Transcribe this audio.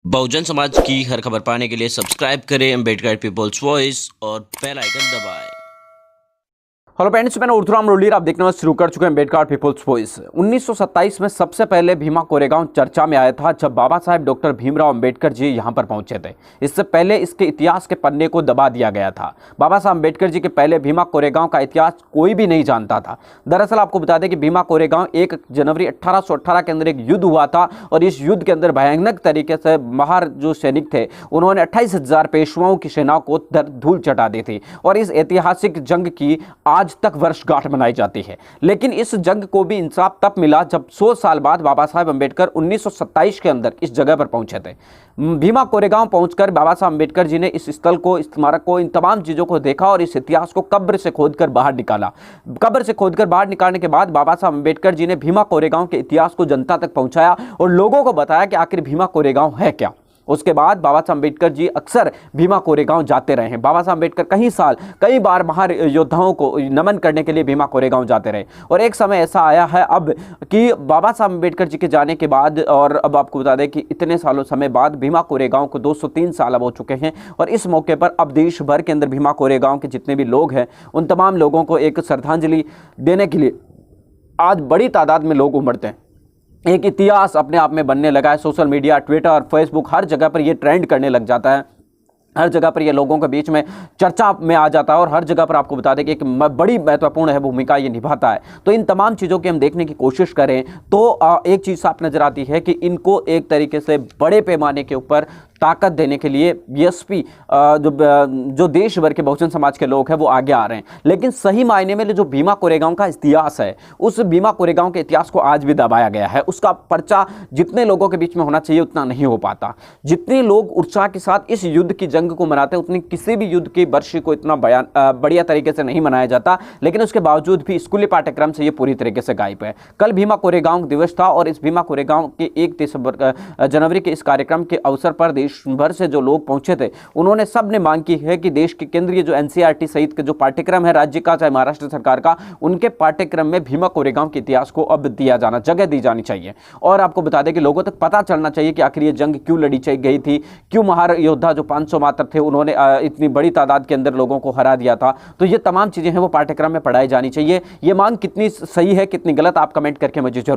बहुजन समाज की हर खबर पाने के लिए सब्सक्राइब करें अम्बेडकर पीपल्स वॉइस और बेल आइकन दबाएं। हेलो फ्रेंड्स, मैं उर्दुराम रोलीर आप देखना शुरू कर चुके हैं अम्बेडकर पीपल्स वॉइस। 1927 में सबसे पहले भीमा कोरेगांव चर्चा में आया था जब बाबा साहेब डॉक्टर भीमराव अम्बेडकर जी यहां पर पहुंचे थे। इससे पहले इसके इतिहास के पन्ने को दबा दिया गया था। बाबा साहब अम्बेडकर जी के पहले भीमा कोरेगांव का इतिहास कोई भी नहीं जानता था। दरअसल आपको बता दें कि भीमा कोरेगांव 1 जनवरी 1818 के अंदर एक युद्ध हुआ था और इस युद्ध के अंदर भयानक तरीके से बाहर जो सैनिक थे उन्होंने 28,000 पेशवाओं की सेना को धूल चटा दी थी और इस ऐतिहासिक जंग की आज तक वर्षगांठ मनाई जाती है। लेकिन इस जंग को भी इंसाफ तब मिला जब 100 साल बाद बाबा साहेब अम्बेडकर 1927 के अंदर इस जगह पर पहुंचे थे। भीमा कोरेगांव पहुंचकर बाबा साहब अम्बेडकर जी ने इस स्थल को, इस स्मारक को, इन तमाम चीजों को देखा और इस इतिहास को कब्र से खोदकर बाहर निकाला। कब्र से खोदकर बाहर निकालने के बाद बाबा साहब अम्बेडकर जी ने भीमा कोरेगांव के इतिहास को जनता तक पहुंचाया और लोगों को बताया कि आखिर भीमा कोरेगांव है क्या। उसके बाद बाबा साहब अम्बेडकर जी अक्सर भीमा कोरेगांव जाते रहे हैं। बाबा साहब अम्बेडकर कई बार महार योद्धाओं को नमन करने के लिए भीमा कोरेगांव जाते रहे और एक समय ऐसा आया है अब कि बाबा साहब अम्बेडकर जी के जाने के बाद और अब आपको बता दें कि इतने सालों समय बाद भीमा कोरेगांव को 203 साल अब हो चुके हैं और इस मौके पर अब देश भर के अंदर भीमा कोरेगांव के जितने भी लोग हैं उन तमाम लोगों को एक श्रद्धांजलि देने के लिए आज बड़ी तादाद में लोग उमड़ते हैं। एक इतिहास अपने आप में बनने लगा है। सोशल मीडिया, ट्विटर, फेसबुक, हर जगह पर ये ट्रेंड करने लग जाता है। हर जगह पर ये लोगों के बीच में चर्चा में आ जाता है और हर जगह पर आपको बता दें कि एक बड़ी महत्वपूर्ण है भूमिका ये निभाता है। तो इन तमाम चीज़ों की हम देखने की कोशिश करें तो एक चीज़ साफ नज़र आती है कि इनको एक तरीके से बड़े पैमाने के ऊपर ताकत देने के लिए बीएसपी जो देश भर के बहुजन समाज के लोग हैं वो आगे आ रहे हैं। लेकिन सही मायने में जो भीमा कोरेगांव का इतिहास है उस भीमा कोरेगांव के इतिहास को आज भी दबाया गया है। उसका पर्चा जितने लोगों के बीच में होना चाहिए उतना नहीं हो पाता। जितने लोग उत्साह के साथ इस युद्ध की जंग को मनाते हैं उतनी किसी भी युद्ध की वर्षी को इतना बढ़िया तरीके से नहीं मनाया जाता। लेकिन उसके बावजूद भी स्कूली पाठ्यक्रम से ये पूरी तरीके से गायब है। कल भीमा कोरेगांव दिवस था और इस भीमा कोरेगांव के 1 जनवरी के इस कार्यक्रम के अवसर पर देश भर से जो लोग पहुंचे थे उन्होंने सब ने मांग की है कि देश के केंद्रीय जो एनसीईआरटी सहित के जो पाठ्यक्रम है राज्य का चाहे महाराष्ट्र सरकार का, उनके पाठ्यक्रम में भीमा कोरेगांव के इतिहास को अब जगह दी जानी चाहिए। और आपको बता दें कि लोगों तक पता चलना चाहिए कि आखिर ये जंग क्यों लड़ी गई थी, क्यों महार योद्धा जो 500 मात्र थे उन्होंने इतनी बड़ी तादाद के अंदर लोगों को हरा दिया था। तो ये तमाम चीजें हैं वो पाठ्यक्रम में पढ़ाई जानी चाहिए। ये मांग कितनी सही है कितनी गलत आप कमेंट करके मुझे जरूर